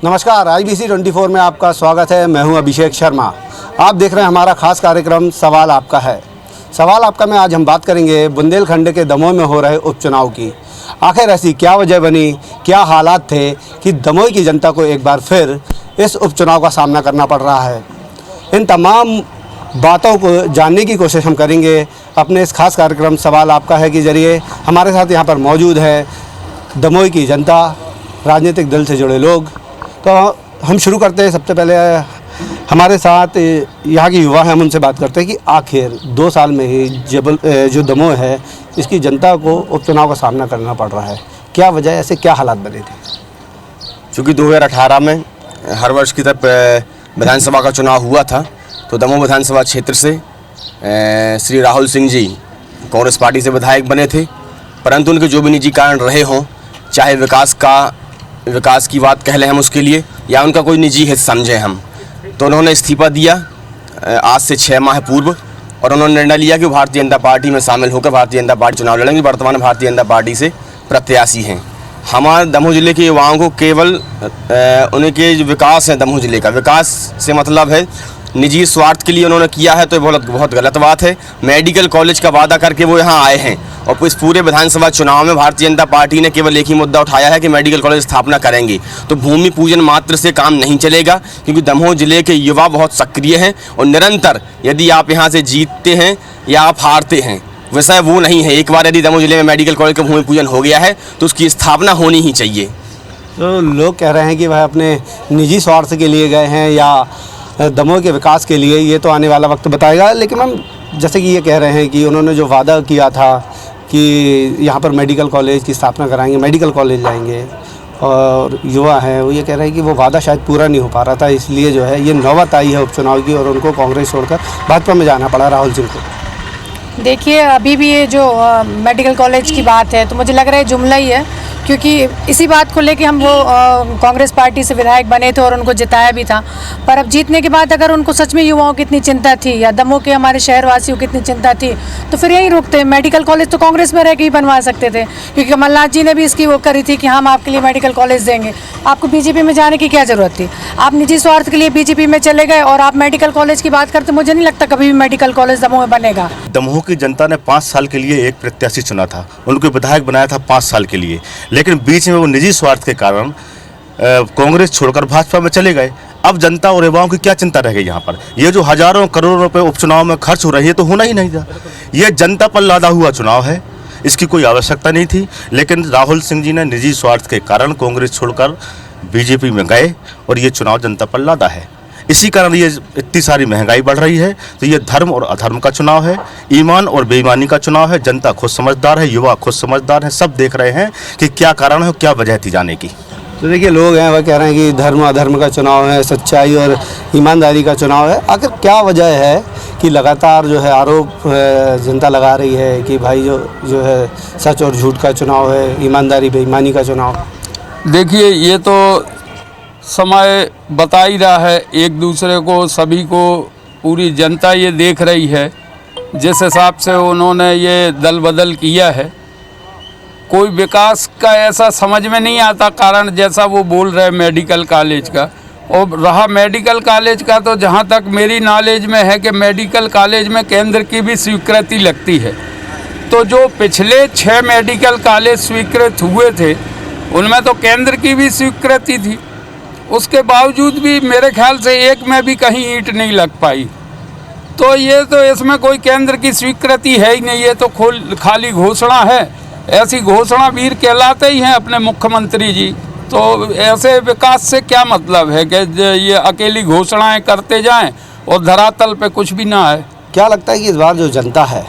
नमस्कार, IBC 24 में आपका स्वागत है। मैं हूं अभिषेक शर्मा। आप देख रहे हैं हमारा खास कार्यक्रम सवाल आपका है। सवाल आपका में आज हम बात करेंगे बुंदेलखंड के दमोह में हो रहे उपचुनाव की। आखिर ऐसी क्या वजह बनी, क्या हालात थे कि दमोह की जनता को एक बार फिर इस उपचुनाव का सामना करना पड़ रहा है। इन तमाम बातों को जानने की कोशिश हम करेंगे अपने इस खास कार्यक्रम सवाल आपका है के ज़रिए। हमारे साथ यहाँ पर मौजूद है दमोह की जनता, राजनीतिक दल से जुड़े लोग। तो हम शुरू करते हैं। सबसे पहले हमारे साथ यहाँ के युवा हैं, हम उनसे बात करते हैं कि आखिर 2 साल में ही जो दमोह है इसकी जनता को उपचुनाव का सामना करना पड़ रहा है। क्या वजह, ऐसे क्या हालात बने थे? चूँकि 2018 में हर वर्ष की तरह विधानसभा का चुनाव हुआ था, तो दमोह विधानसभा क्षेत्र से श्री राहुल सिंह जी कांग्रेस पार्टी से विधायक बने थे, परंतु उनके जो भी निजी कारण रहे हों, चाहे विकास की बात कह लें हम उसके लिए, या उनका कोई निजी हित समझें हम, तो उन्होंने इस्तीफा दिया आज से 6 माह पूर्व, और उन्होंने निर्णय लिया कि भारतीय जनता पार्टी में शामिल होकर भारतीय जनता पार्टी चुनाव लड़ेंगे। वर्तमान भारतीय जनता पार्टी से प्रत्याशी हैं। हमारे दमोह ज़िले के युवाओं को केवल उनके जो विकास है, दमोह ज़िले का विकास से मतलब है निजी स्वार्थ के लिए उन्होंने किया है, तो बहुत गलत बात है। मेडिकल कॉलेज का वादा करके वो यहाँ आए हैं, और इस पूरे विधानसभा चुनाव में भारतीय जनता पार्टी ने केवल एक ही मुद्दा उठाया है कि मेडिकल कॉलेज स्थापना करेंगे। तो भूमि पूजन मात्र से काम नहीं चलेगा, क्योंकि दमोह जिले के युवा बहुत सक्रिय हैं और निरंतर, यदि आप यहाँ से जीतते हैं या आप हारते हैं, वैसा वो नहीं है। एक बार यदि दमोह जिले में मेडिकल कॉलेज का भूमि पूजन हो गया है तो उसकी स्थापना होनी ही चाहिए। तो लोग कह रहे हैं कि वह अपने निजी स्वार्थ के लिए गए हैं या दमोह के विकास के लिए, ये तो आने वाला वक्त बताएगा। लेकिन हम जैसे कि ये कह रहे हैं कि उन्होंने जो वादा किया था कि यहाँ पर मेडिकल कॉलेज की स्थापना कराएंगे, मेडिकल कॉलेज लाएंगे, और युवा हैं वो ये कह रहे हैं कि वो वादा शायद पूरा नहीं हो पा रहा था, इसलिए जो है ये नौबत आई है उपचुनाव की और उनको कांग्रेस छोड़कर भाजपा में जाना पड़ा राहुल सिंह को। देखिए, अभी भी ये जो मेडिकल कॉलेज की बात है, तो मुझे लग रहा है जुमला ही है, क्योंकि इसी बात को लेके हम वो कांग्रेस पार्टी से विधायक बने थे और उनको जिताया भी था। पर अब जीतने के बाद अगर उनको सच में युवाओं की इतनी चिंता थी या दमोह के हमारे शहरवासियों की इतनी चिंता थी, तो फिर यही रुकते। मेडिकल कॉलेज तो कांग्रेस में रह के ही बनवा सकते थे, क्योंकि कमलनाथ जी ने भी इसकी वो करी थी कि हम आपके लिए मेडिकल कॉलेज देंगे। आपको बीजेपी में जाने की क्या ज़रूरत थी? आप निजी स्वार्थ के लिए बीजेपी में चले गए और आप मेडिकल कॉलेज की बात करते। मुझे नहीं लगता कभी भी मेडिकल कॉलेज दमोह में बनेगा। दमोह की जनता ने 5 साल के लिए एक प्रत्याशी चुना था, उनको विधायक बनाया था 5 साल के लिए, लेकिन बीच में वो निजी स्वार्थ के कारण कांग्रेस छोड़कर भाजपा में चले गए। अब जनता और युवाओं की क्या चिंता रह गई यहाँ पर? ये जो हजारों करोड़ों रुपए उपचुनाव में खर्च हो रही है, तो होना ही नहीं था। ये जनता पर लादा हुआ चुनाव है, इसकी कोई आवश्यकता नहीं थी। लेकिन राहुल सिंह जी ने निजी स्वार्थ के कारण कांग्रेस छोड़कर बीजेपी में गए और ये चुनाव जनता पर लादा है। इसी कारण ये इतनी सारी महंगाई बढ़ रही है। तो ये धर्म और अधर्म का चुनाव है, ईमान और बेईमानी का चुनाव है। जनता खुद समझदार है, युवा खुद समझदार है, सब देख रहे हैं कि क्या कारण है, क्या वजह थी जाने की। तो देखिए, लोग हैं वह कह रहे हैं कि धर्म अधर्म का चुनाव है, सच्चाई और ईमानदारी का चुनाव है। आखिर क्या वजह है कि लगातार जो है आरोप जनता लगा रही है कि भाई जो है सच और झूठ का चुनाव है, ईमानदारी बेईमानी का चुनाव? देखिए, ये तो समय बता ही रहा है, एक दूसरे को, सभी को, पूरी जनता ये देख रही है जिस हिसाब से उन्होंने ये दल बदल किया है। कोई विकास का ऐसा समझ में नहीं आता कारण, जैसा वो बोल रहे मेडिकल कॉलेज का। और रहा मेडिकल कॉलेज का, तो जहाँ तक मेरी नॉलेज में है कि मेडिकल कॉलेज में केंद्र की भी स्वीकृति लगती है। तो जो पिछले 6 मेडिकल कॉलेज स्वीकृत हुए थे उनमें तो केंद्र की भी स्वीकृति थी, उसके बावजूद भी मेरे ख्याल से एक में भी कहीं ईंट नहीं लग पाई। तो ये तो इसमें कोई केंद्र की स्वीकृति है ही नहीं, ये तो खाली घोषणा है। ऐसी घोषणा वीर कहलाते ही हैं अपने मुख्यमंत्री जी। तो ऐसे विकास से क्या मतलब है कि ये अकेली घोषणाएं करते जाएं और धरातल पे कुछ भी ना है? क्या लगता है कि इस बार जो जनता है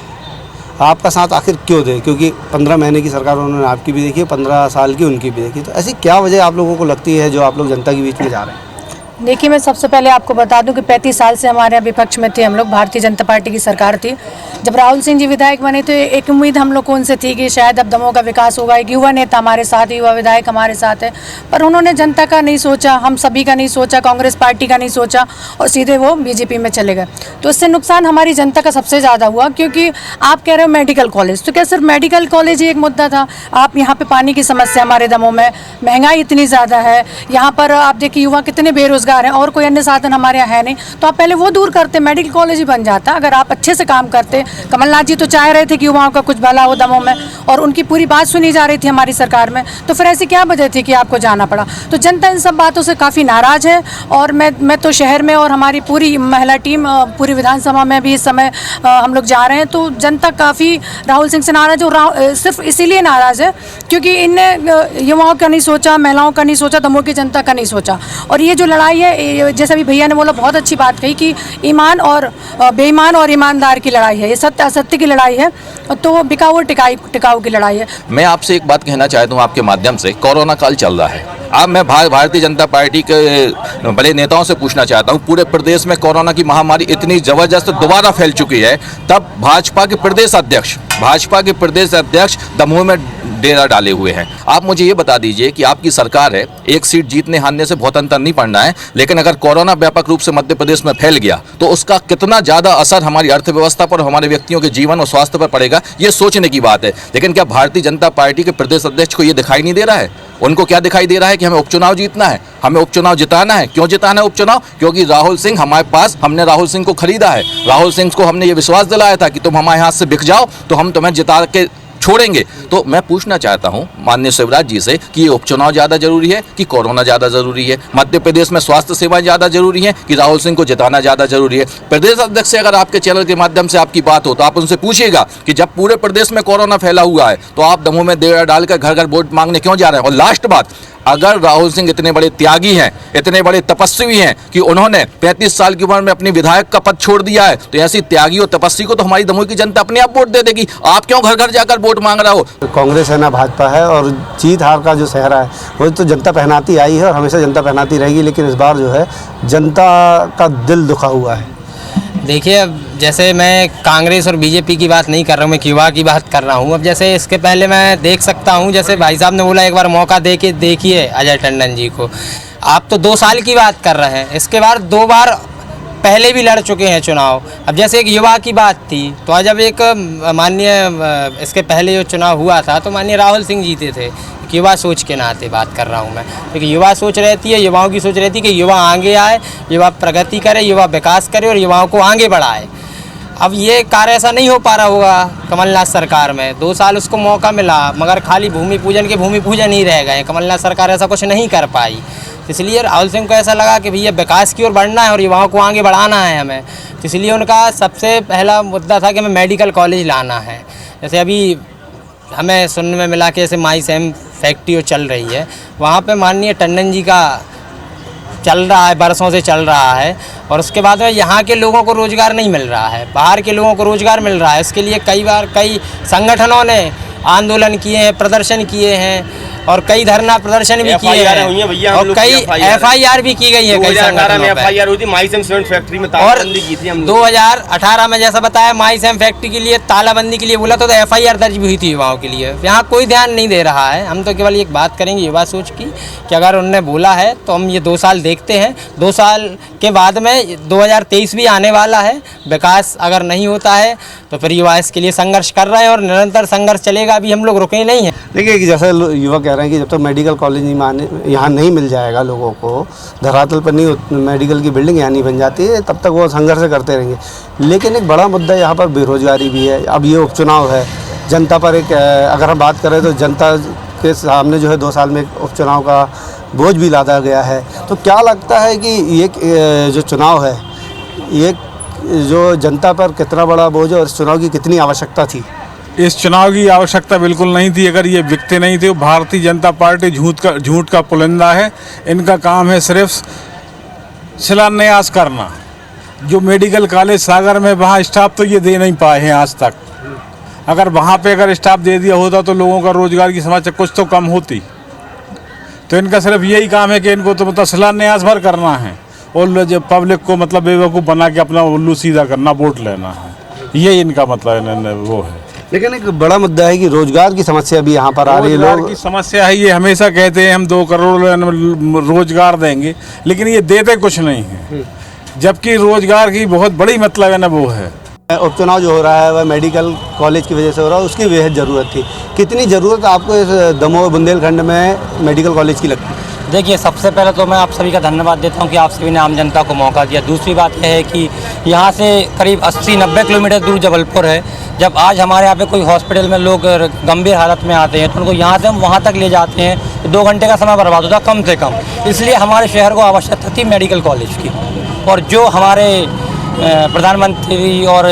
आपका साथ आखिर क्यों दे? क्योंकि 15 महीने की सरकार उन्होंने आपकी भी देखी, 15 साल की उनकी भी देखी, तो ऐसी क्या वजह आप लोगों को लगती है जो आप लोग जनता के बीच में जा रहे हैं? देखिए, मैं सबसे पहले आपको बता दूं कि 35 साल से हमारे यहाँ विपक्ष में थे हम लोग। भारतीय जनता पार्टी की सरकार थी। जब राहुल सिंह जी विधायक बने तो एक उम्मीद हम लोग को उनसे थी कि शायद अब दमोह का विकास होगा। एक युवा नेता हमारे साथ, युवा विधायक हमारे साथ है, पर उन्होंने जनता का नहीं सोचा, हम सभी का नहीं सोचा, कांग्रेस पार्टी का नहीं सोचा और सीधे वो बीजेपी में चले गए। तो इससे नुकसान हमारी जनता का सबसे ज़्यादा हुआ, क्योंकि आप कह रहे हो मेडिकल कॉलेज, तो क्या सिर्फ मेडिकल कॉलेज ही एक मुद्दा था? आप यहाँ पे पानी की समस्या हमारे दमोह में, महंगाई इतनी ज़्यादा है, यहाँ पर आप देखिए युवा कितने बेरोजगार हैं और कोई अन्य साधन हमारे यहाँ है नहीं, तो आप पहले वो दूर करते, मेडिकल कॉलेज ही बन जाता। अगर आप अच्छे से काम करते, कमलनाथ जी तो चाह रहे थे कि युवाओं का कुछ भला हो दमोह में और उनकी पूरी बात सुनी जा रही थी हमारी सरकार में, तो फिर ऐसी क्या वजह थी कि आपको जाना पड़ा? तो जनता इन सब बातों से काफ़ी नाराज़ है और मैं तो शहर में और हमारी पूरी महिला टीम पूरी विधानसभा में भी इस समय हम लोग जा रहे हैं, तो जनता काफ़ी राहुल सिंह से नाराज़ है। और सिर्फ इसीलिए नाराज़ है क्योंकि इनने युवाओं का नहीं सोचा, महिलाओं का नहीं सोचा, दमोह की जनता का नहीं सोचा। और ये जो लड़ाई है, जैसे अभी भैया ने बोला, बहुत अच्छी बात कही कि ईमान और बेईमान और ईमानदार की लड़ाई है, ये सत्य असत्य की लड़ाई है, तो बिकाऊ और टिकाऊ की लड़ाई है। मैं आपसे एक बात कहना चाहता हूँ आपके माध्यम से। कोरोना काल चल रहा है, अब मैं भारतीय जनता पार्टी के बड़े नेताओं से पूछना चाहता हूँ, पूरे प्रदेश में कोरोना की महामारी इतनी जबरदस्त दोबारा फैल चुकी है, तब भाजपा के प्रदेश अध्यक्ष दमोह में डेरा डाले हुए हैं। आप मुझे ये बता दीजिए कि आपकी सरकार है, एक सीट जीतने हारने से बहुत अंतर नहीं पड़ना है, लेकिन अगर कोरोना व्यापक रूप से मध्य प्रदेश में फैल गया तो उसका कितना ज़्यादा असर हमारी अर्थव्यवस्था पर, हमारे व्यक्तियों के जीवन और स्वास्थ्य पर पड़ेगा, ये सोचने की बात है। लेकिन क्या भारतीय जनता पार्टी के प्रदेश अध्यक्ष को ये दिखाई नहीं दे रहा है? उनको क्या दिखाई दे रहा है कि हमें उपचुनाव जीतना है, हमें उपचुनाव जिताना है? क्यों जिताना है उपचुनाव? क्योंकि राहुल सिंह हमारे पास, हमने राहुल सिंह को खरीदा है, राहुल सिंह को हमने ये विश्वास दिलाया था कि तुम हमारे हाथ से बिक जाओ तो हम तुम्हें जिता के छोड़ेंगे। तो मैं पूछना चाहता हूं माननीय शिवराज जी से कि ये उपचुनाव ज़्यादा जरूरी है कि कोरोना ज़्यादा जरूरी है? मध्य प्रदेश में स्वास्थ्य सेवाएं ज़्यादा जरूरी हैं कि राहुल सिंह को जिताना ज़्यादा जरूरी है? प्रदेश अध्यक्ष से अगर आपके चैनल के माध्यम से आपकी बात हो तो आप उनसे पूछिएगा कि जब पूरे प्रदेश में कोरोना फैला हुआ है तो आप दमोह में डेरा डालकर घर घर वोट मांगने क्यों जा रहे हैं? और लास्ट बात, अगर राहुल सिंह इतने बड़े त्यागी हैं, इतने बड़े तपस्वी हैं कि उन्होंने 35 साल की उम्र में अपनी विधायक का पद छोड़ दिया है, तो ऐसी त्यागी और तपस्वी को तो हमारी दमोह की जनता अपने आप वोट दे देगी। आप क्यों घर घर जाकर वोट मांग रहे हो? कांग्रेस है ना भाजपा है, और जीत हार का जो सहरा है वो तो जनता पहनाती आई है और हमेशा जनता पहनाती रहेगी, लेकिन इस बार जो है जनता का दिल दुखा हुआ है। देखिए, अब जैसे मैं कांग्रेस और बीजेपी की बात नहीं कर रहा हूँ, मैं युवा की बात कर रहा हूँ। अब जैसे इसके पहले मैं देख सकता हूँ, जैसे भाई साहब ने बोला एक बार मौका दे के देखिए अजय टंडन जी को। आप तो 2 साल की बात कर रहे हैं, इसके बाद 2 बार पहले भी लड़ चुके हैं चुनाव। अब जैसे एक युवा की बात थी, तो जब एक माननीय इसके पहले जो चुनाव हुआ था तो माननीय राहुल सिंह जीते थे। युवा सोच के नाते बात कर रहा हूँ मैं, क्योंकि युवा सोच रहती है, युवाओं की सोच रहती है कि युवा आगे आए, युवा प्रगति करे, युवा विकास करे और युवाओं को आगे बढ़ाए। अब ये कार्य ऐसा नहीं हो पा रहा होगा कमलनाथ सरकार में। 2 साल उसको मौका मिला, मगर खाली भूमि पूजन ही रह गए। कमलनाथ सरकार ऐसा कुछ नहीं कर पाई, इसलिए राहुल सिंह को ऐसा लगा कि भैया विकास की ओर बढ़ना है और युवाओं को आगे बढ़ाना है हमें। तो इसलिए उनका सबसे पहला मुद्दा था कि हमें मेडिकल कॉलेज लाना है। जैसे अभी हमें सुनने में मिला कि जैसे माई सेम फैक्ट्री चल रही है, वहाँ पे माननीय टंडन जी का चल रहा है, बरसों से चल रहा है, और उसके बाद में यहाँ के लोगों को रोज़गार नहीं मिल रहा है, बाहर के लोगों को रोज़गार मिल रहा है। इसके लिए कई संगठनों ने आंदोलन किए हैं, प्रदर्शन किए हैं और कई धरना प्रदर्शन भी किए हैं और कई FIR भी की गई है। कई संगठनों में FIR हुई थी माई सेम सीमेंट फैक्ट्री में, तालाबंदी की थी हमने। 2018 में जैसा बताया माई सेम फैक्ट्री के लिए तालाबंदी के लिए बोला तो FIR दर्ज भी हुई थी युवाओं के लिए। यहाँ कोई ध्यान नहीं दे रहा है। हम तो केवल एक बात करेंगे युवा सोच की कि अगर उनने बोला है तो हम ये 2 साल देखते हैं। 2 साल के बाद में 2023 भी आने वाला है। विकास अगर नहीं होता है तो फिर युवा इसके लिए संघर्ष कर रहे हैं और निरंतर संघर्ष चलेगा, अभी हम लोग रुके नहीं हैं। देखिए कि जैसे युवा कह रहे हैं कि जब तक मेडिकल कॉलेज यहाँ नहीं मिल जाएगा लोगों को, धरातल पर नहीं मेडिकल की बिल्डिंग यहाँ नहीं बन जाती है, तब तक वो संघर्ष करते रहेंगे। लेकिन एक बड़ा मुद्दा यहाँ पर बेरोजगारी भी है। अब ये उपचुनाव है, जनता पर एक अगर हम बात करें तो जनता के सामने जो है 2 साल में उपचुनाव का बोझ भी लादा गया है। तो क्या लगता है कि ये जो चुनाव है ये जो जनता पर कितना बड़ा बोझ है और इस चुनाव की कितनी आवश्यकता थी? इस चुनाव की आवश्यकता बिल्कुल नहीं थी अगर ये बिकते नहीं थे। भारतीय जनता पार्टी झूठ का पुलिंदा है। इनका काम है सिर्फ शिलान्यास करना। जो मेडिकल कॉलेज सागर में, वहाँ स्टाफ तो ये दे नहीं पाए हैं आज तक। अगर वहाँ पे अगर स्टाफ दे दिया होता तो लोगों का रोजगार की समस्या कुछ तो कम होती। तो इनका सिर्फ यही काम है कि इनको तो मतलब शिलान्यास भर करना है और जो पब्लिक को मतलब बेवकूफ़ बना के अपना उल्लू सीधा करना, वोट लेना है, ये इनका मतलब वो है। लेकिन एक बड़ा मुद्दा है कि रोजगार की समस्या भी यहाँ पर आ रही है। रोजगार लोग की समस्या है, ये हमेशा कहते हैं हम 2 करोड़ रोजगार देंगे, लेकिन ये देते कुछ नहीं है, जबकि रोजगार की बहुत बड़ी मतलब है ना वो है। उपचुनाव जो हो रहा है वह मेडिकल कॉलेज की वजह से हो रहा है, उसकी बेहद ज़रूरत थी। कितनी ज़रूरत आपको इस दमोह बुंदेलखंड में मेडिकल कॉलेज की लगती है? देखिए, सबसे पहले तो मैं आप सभी का धन्यवाद देता हूं कि आप सभी ने आम जनता को मौका दिया। दूसरी बात यह है कि यहाँ से करीब 80-90 किलोमीटर दूर जबलपुर है। जब आज हमारे यहाँ पे कोई हॉस्पिटल में लोग गंभीर हालत में आते हैं तो उनको यहाँ से हम वहाँ तक ले जाते हैं तो 2 घंटे का समय बर्बाद होता कम से कम। इसलिए हमारे शहर को आवश्यकता थी मेडिकल कॉलेज की, और जो हमारे प्रधानमंत्री और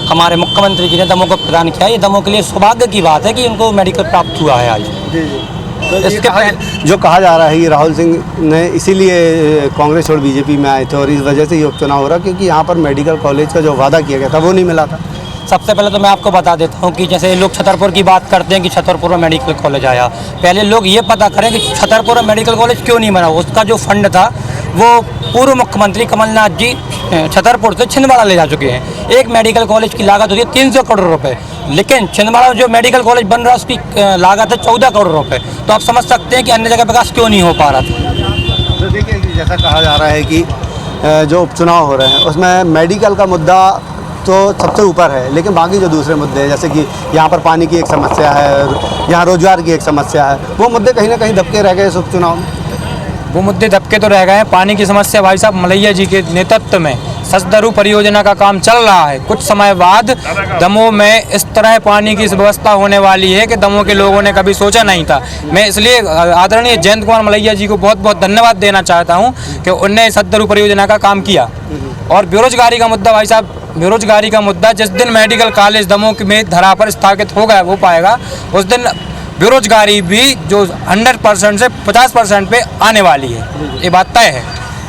हमारे मुख्यमंत्री जी ने दमोह को प्रदान किया, ये दमोह के लिए सौभाग्य की बात है कि उनको मेडिकल प्राप्त हुआ है आज। तो जो कहा जा रहा है कि राहुल सिंह ने इसीलिए कांग्रेस छोड़ बीजेपी में आए थे और इस वजह से ये उपचुनाव हो रहा क्योंकि यहाँ पर मेडिकल कॉलेज का जो वादा किया गया था वो नहीं मिला था। सबसे पहले तो मैं आपको बता देता हूँ कि जैसे लोग छतरपुर की बात करते हैं कि छतरपुर में मेडिकल कॉलेज आया, पहले लोग ये पता करें कि छतरपुर में मेडिकल कॉलेज क्यों नहीं बना। उसका जो फंड था वो पूर्व मुख्यमंत्री कमलनाथ जी छतरपुर से छिंदवाड़ा ले जा चुके हैं। एक मेडिकल कॉलेज की लागत होती है 300 करोड़ रुपए, लेकिन छिंदवाड़ा जो मेडिकल कॉलेज बन रहा है उसकी लागत है 14 करोड़ रुपए। तो आप समझ सकते हैं कि अन्य जगह विकास क्यों नहीं हो पा रहा था। तो देखिए, जैसा कहा जा रहा है कि जो उपचुनाव हो रहे हैं उसमें मेडिकल का मुद्दा तो सबसे ऊपर है, लेकिन बाकी जो दूसरे मुद्दे हैं जैसे कि यहाँ पर पानी की एक समस्या है, यहाँ रोजगार की एक समस्या है, वो मुद्दे कहीं ना कहीं दबके रह गए इस उपचुनाव में। वो मुद्दे दबके तो रह गए हैं। पानी की समस्या भाई साहब मलैया जी के नेतृत्व में ससदरू परियोजना का काम चल रहा है। कुछ समय बाद दमोह में इस तरह पानी की व्यवस्था होने वाली है कि दमोह के लोगों ने कभी सोचा नहीं था। मैं इसलिए आदरणीय जयंत कुमार मलैया जी को बहुत बहुत धन्यवाद देना चाहता हूं कि उनने ससदरू परियोजना का काम किया। और बेरोजगारी का मुद्दा भाई साहब, बेरोजगारी का मुद्दा जिस दिन मेडिकल कॉलेज दमोह में धरा पर स्थापित हो पाएगा उस दिन बेरोजगारी भी जो 100% से 50% पे आने वाली है, ये बात तय है।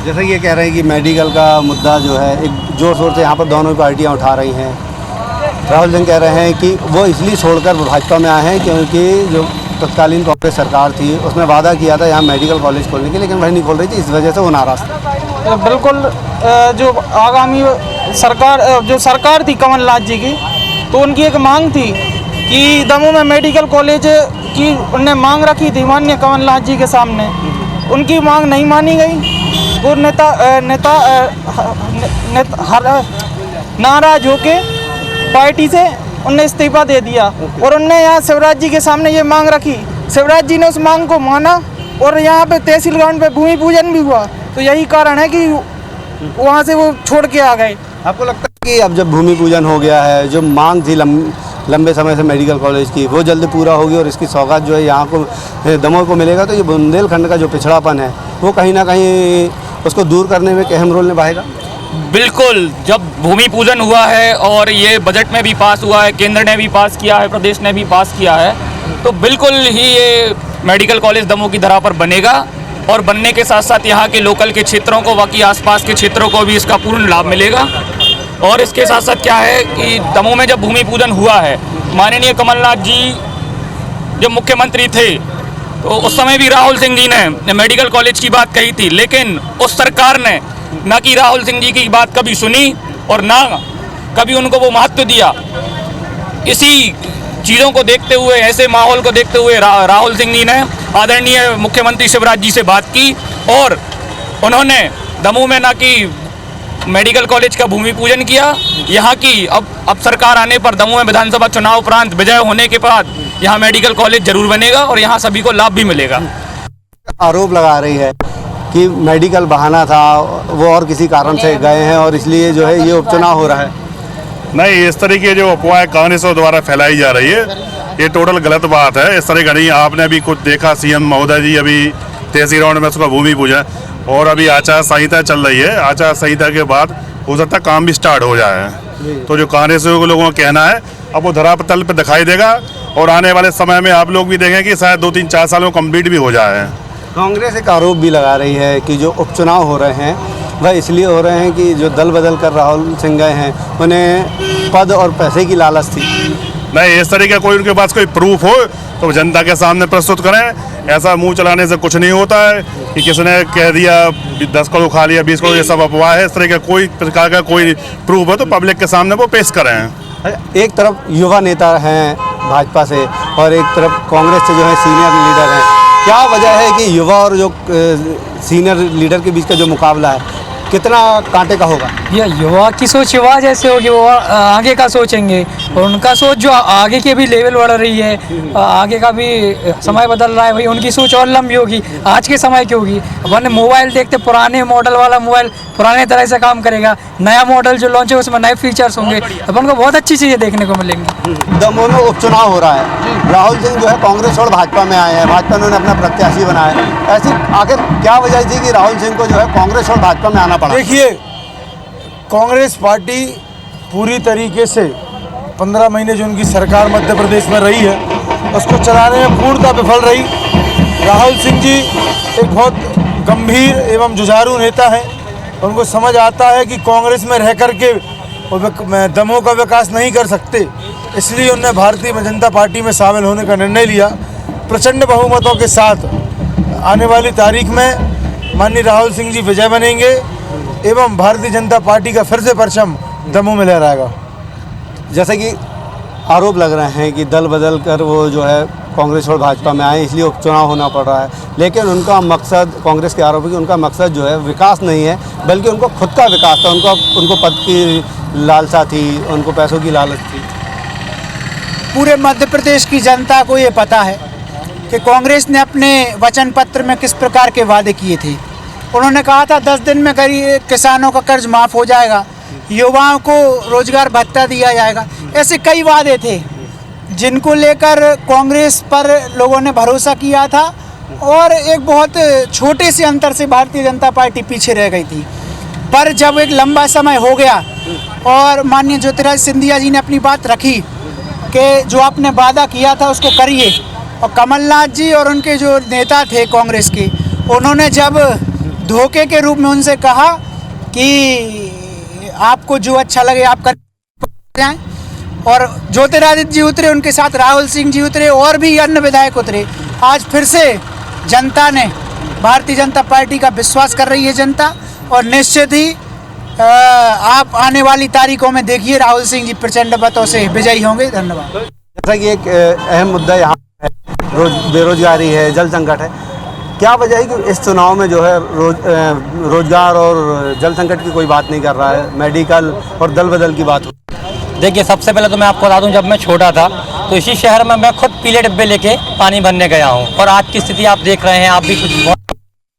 जैसे ये कह रहे हैं कि मेडिकल का मुद्दा जो है एक जोर शोर से यहाँ पर दोनों पार्टियाँ उठा रही हैं। राहुल सिंह कह रहे हैं कि वो इसलिए छोड़कर भाजपा में आए हैं क्योंकि जो तत्कालीन कांग्रेस सरकार थी उसने वादा किया था यहाँ मेडिकल कॉलेज खोलने के, लेकिन वही नहीं खोल रही थी, इस वजह से वो नाराज़ था। बिल्कुल, जो आगामी सरकार थी कमलनाथ जी की, तो उनकी एक मांग थी कि दमोह में मेडिकल कॉलेज की उन्हें मांग रखी थी माननीय कमलनाथ जी के सामने। उनकी मांग नहीं मानी गई। वो नाराज होके पार्टी से उन्हें इस्तीफा दे दिया और उनने यहाँ शिवराज जी के सामने ये मांग रखी। शिवराज जी ने उस मांग को माना और यहाँ पे तहसील ग्राउंड पे भूमि पूजन भी हुआ। तो यही कारण है कि वहाँ से वो छोड़ के आ गए। आपको लगता है कि अब जब भूमि पूजन हो गया है, जो मांग थी लंबे समय से मेडिकल कॉलेज की, वो जल्द पूरा होगी और इसकी सौगात जो है यहाँ को दमोह को मिलेगा, तो ये बुंदेलखंड का जो पिछड़ापन है वो कहीं ना कहीं उसको दूर करने में अहम रोल निभाएगा? बिल्कुल, जब भूमि पूजन हुआ है और ये बजट में भी पास हुआ है, केंद्र ने भी पास किया है, प्रदेश ने भी पास किया है, तो बिल्कुल ही ये मेडिकल कॉलेज दमोह की धरा पर बनेगा और बनने के साथ साथ यहाँ के लोकल के क्षेत्रों को, बाकी आसपास के क्षेत्रों को भी इसका पूर्ण लाभ मिलेगा। और इसके साथ साथ क्या है कि दमोह में जब भूमि पूजन हुआ है, माननीय कमलनाथ जी जब मुख्यमंत्री थे तो उस समय भी राहुल सिंह जी ने मेडिकल कॉलेज की बात कही थी, लेकिन उस सरकार ने न कि राहुल सिंह जी की बात कभी सुनी और ना कभी उनको वो महत्व दिया। इसी चीज़ों को देखते हुए, ऐसे माहौल को देखते हुए राहुल सिंह जी ने आदरणीय मुख्यमंत्री शिवराज जी से बात की और उन्होंने दमोह में ना कि मेडिकल कॉलेज का भूमि पूजन किया। यहाँ की अब सरकार आने पर दमोह में विधानसभा चुनाव उपरांत विजय होने के बाद यहाँ मेडिकल कॉलेज जरूर बनेगा और यहाँ सभी को लाभ भी मिलेगा। आरोप लगा रही है कि मेडिकल बहाना था, वो और किसी कारण से गए हैं और इसलिए जो है ये उपचुनाव हो रहा है। नहीं, इस तरीके जो अफवाह कांग्रेस द्वारा फैलाई जा रही है ये टोटल गलत बात है। इस तरह का नहीं। आपने अभी कुछ देखा, सीएम महोदय जी अभी तहसील ग्राउंड में उसका भूमि पूजन और अभी आचार संहिता चल रही है। आचार संहिता के बाद हो सकता है काम भी स्टार्ट हो जाए। तो जो कांग्रेस के लोगों का कहना है अब वो धरातल पर दिखाई देगा और आने वाले समय में आप लोग भी देखें कि शायद 2-3-4 साल में कम्प्लीट भी हो जाए। कांग्रेस एक आरोप भी लगा रही है कि जो उपचुनाव हो रहे हैं वह इसलिए हो रहे हैं कि जो दल बदल कर राहुल सिंह गए हैं उन्हें पद और पैसे की लालच थी। नहीं, इस तरीके कोई उनके पास कोई प्रूफ हो तो जनता के सामने प्रस्तुत करें। ऐसा मुंह चलाने से कुछ नहीं होता है कि किसने कह दिया 10 करोड़ खा लिया 20 करोड़, ये सब अफवाह है। इस तरह का कोई प्रकार का कोई प्रूफ हो तो पब्लिक के सामने वो पेश करें। एक तरफ युवा नेता हैं भाजपा से और एक तरफ कांग्रेस से जो है सीनियर लीडर हैं, क्या वजह है कि युवा और जो सीनियर लीडर के बीच का जो मुकाबला है कितना कांटे का होगा? ये युवा की सोच युवा जैसे होगी, वो आगे का सोचेंगे और उनका सोच जो आगे की भी लेवल बढ़ रही है, आगे का भी समय बदल रहा है, भाई उनकी सोच और लंबी होगी, आज के समय की होगी। अपन मोबाइल देखते, पुराने मॉडल वाला मोबाइल पुराने तरह से काम करेगा, नया मॉडल जो लॉन्च है उसमें नए फीचर्स होंगे, अपन को बहुत अच्छी चीज़ें देखने को मिलेंगी। दमोह में उपचुनाव हो रहा है, राहुल सिंह जो है कांग्रेस और भाजपा में आए हैं, भाजपा ने अपना प्रत्याशी बनाया है। ऐसी आखिर क्या वजह थी कि राहुल सिंह को जो है कांग्रेस और भाजपा में आना पड़ा? देखिए, कांग्रेस पार्टी पूरी तरीके से 15 महीने जो उनकी सरकार मध्य प्रदेश में रही है उसको चलाने में पूर्णतः विफल रही। राहुल सिंह जी एक बहुत गंभीर एवं जुझारू नेता हैं, उनको समझ आता है कि कांग्रेस में रह कर के दमोह का विकास नहीं कर सकते, इसलिए उन्होंने भारतीय जनता पार्टी में शामिल होने का निर्णय लिया। प्रचंड बहुमतों के साथ आने वाली तारीख में माननीय राहुल सिंह जी विजय बनेंगे एवं भारतीय जनता पार्टी का फिर से परचम दमोह में लहराएगा। जैसे कि आरोप लग रहे हैं कि दल बदल कर वो जो है कांग्रेस और भाजपा में आए, इसलिए उपचुनाव होना पड़ रहा है, लेकिन उनका मकसद, कांग्रेस के आरोप है कि उनका मकसद जो है विकास नहीं है, बल्कि उनको खुद का विकास था। उनको पद की लालसा थी, उनको पैसों की लालच थी। पूरे मध्य प्रदेश की जनता को ये पता है कि कांग्रेस ने अपने वचन पत्र में किस प्रकार के वादे किए थे। उन्होंने कहा था 10 दिन में गरीब किसानों का कर्ज माफ़ हो जाएगा, युवाओं को रोजगार भत्ता दिया जाएगा। ऐसे कई वादे थे जिनको लेकर कांग्रेस पर लोगों ने भरोसा किया था और एक बहुत छोटे से अंतर से भारतीय जनता पार्टी पीछे रह गई थी। पर जब एक लंबा समय हो गया और माननीय ज्योतिरादित्य सिंधिया जी ने अपनी बात रखी कि जो आपने वादा किया था उसको करिए, और कमलनाथ जी और उनके जो नेता थे कांग्रेस के, उन्होंने जब धोखे के रूप में उनसे कहा कि आपको जो अच्छा लगे आप कर जाएं, और ज्योतिरादित्य जी उतरे, उनके साथ राहुल सिंह जी उतरे और भी अन्य विधायक उतरे। आज फिर से जनता ने, भारतीय जनता पार्टी का विश्वास कर रही है जनता, और निश्चित ही आप आने वाली तारीखों में देखिए राहुल सिंह जी प्रचंड मतों से विजयी होंगे। धन्यवाद। जैसा कि एक अहम मुद्दा यहाँ है, बेरोजगारी है, जल संकट है, क्या वजह है कि इस चुनाव में जो है रोजगार और जल संकट की कोई बात नहीं कर रहा है, मेडिकल और दल बदल की बात हो? देखिए, सबसे पहले तो मैं आपको बता दूं, जब मैं छोटा था तो इसी शहर में मैं खुद पीले डिब्बे लेके पानी भरने गया हूं, और आज की स्थिति आप देख रहे हैं, आप भी कुछ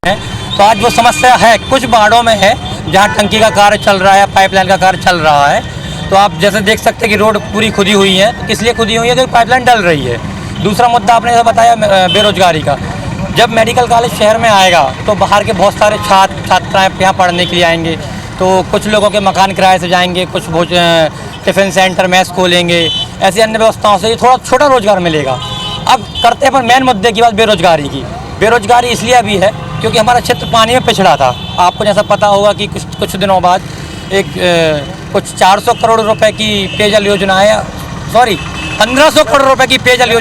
हैं। तो आज वो समस्या है, कुछ वार्डों में है जहां टंकी का कार्य चल रहा है, पाइपलाइन का कार्य चल रहा है। तो आप जैसे देख सकते हैं कि रोड पूरी खुदी हुई है, तो किस लिए खुदी हुई है? क्योंकि पाइपलाइन डल रही है। दूसरा मुद्दा आपने जैसे बताया बेरोजगारी का, जब मेडिकल कॉलेज शहर में आएगा तो बाहर के बहुत सारे छात्राएँ यहाँ पढ़ने के लिए आएंगे, तो कुछ लोगों के मकान किराए से जाएंगे, कुछ टिफ़िन सेंटर मैस खोलेंगे, ऐसी अन्य व्यवस्थाओं से थोड़ा छोटा रोजगार मिलेगा। अब करते हैं पर मेन मुद्दे की बात बेरोजगारी की। बेरोजगारी इसलिए अभी है क्योंकि हमारा क्षेत्र पानी में पिछड़ा था। आपको जैसा पता होगा कि कुछ दिनों बाद कुछ 400 करोड़ रुपए की पेयजल योजनाएँ, 1500 करोड़ रुपए की पेयजल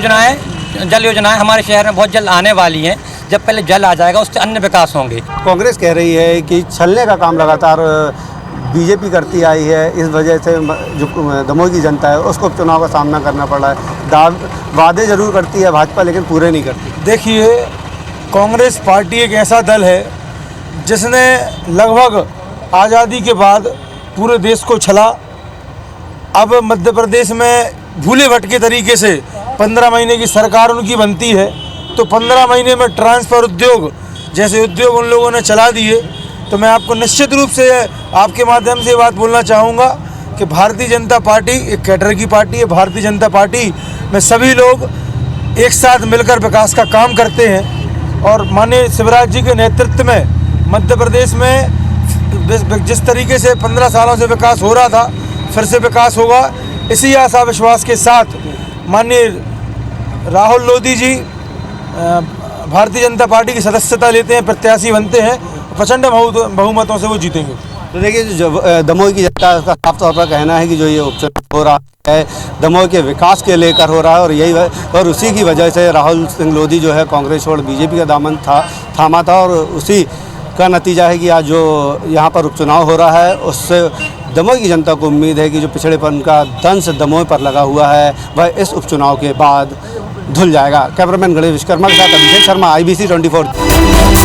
जल योजनाएँ हमारे शहर में बहुत जल्द आने वाली हैं। जब पहले जल आ जाएगा उससे अन्य विकास होंगे। कांग्रेस कह रही है कि छलने का काम लगातार बीजेपी करती आई है, इस वजह से जो दमोह की जनता है उसको उपचुनाव का सामना करना पड़ रहा है। वादे जरूर करती है भाजपा, लेकिन पूरे नहीं करती। देखिए, कांग्रेस पार्टी एक ऐसा दल है जिसने लगभग आज़ादी के बाद पूरे देश को छला। अब मध्य प्रदेश में भूले भटके तरीके से 15 महीने की सरकार उनकी बनती है, तो 15 महीने में ट्रांसफ़र उद्योग जैसे उद्योग उन लोगों ने चला दिए। तो मैं आपको निश्चित रूप से आपके माध्यम से बात बोलना चाहूँगा कि भारतीय जनता पार्टी एक कैडर की पार्टी है। भारतीय जनता पार्टी में सभी लोग एक साथ मिलकर विकास का काम करते हैं, और माननीय शिवराज जी के नेतृत्व में मध्य प्रदेश में जिस तरीके से 15 सालों से विकास हो रहा था, फिर से विकास होगा। इसी आशा विश्वास के साथ माननीय राहुल लोधी जी भारतीय जनता पार्टी की सदस्यता लेते हैं, प्रत्याशी बनते हैं, प्रचंड बहुमतों से वो जीतेंगे। तो देखिए जो दमोह की जनता का साफ तौर पर कहना है कि जो ये उपचुनाव हो रहा है दमोह के विकास के लेकर हो रहा है और यही और उसी की वजह से राहुल सिंह लोधी जो है कांग्रेस छोड़ बीजेपी का दामन थामा था और उसी का नतीजा है कि आज जो यहाँ पर उपचुनाव हो रहा है उससे दमोह की जनता को उम्मीद है कि जो पिछड़ेपन का दंश दमोह पर लगा हुआ है वह इस उपचुनाव के बाद धुल जाएगा। कैमरामैन गणेश विश्वकर्मा के साथ अभिषेक शर्मा, IBC 24।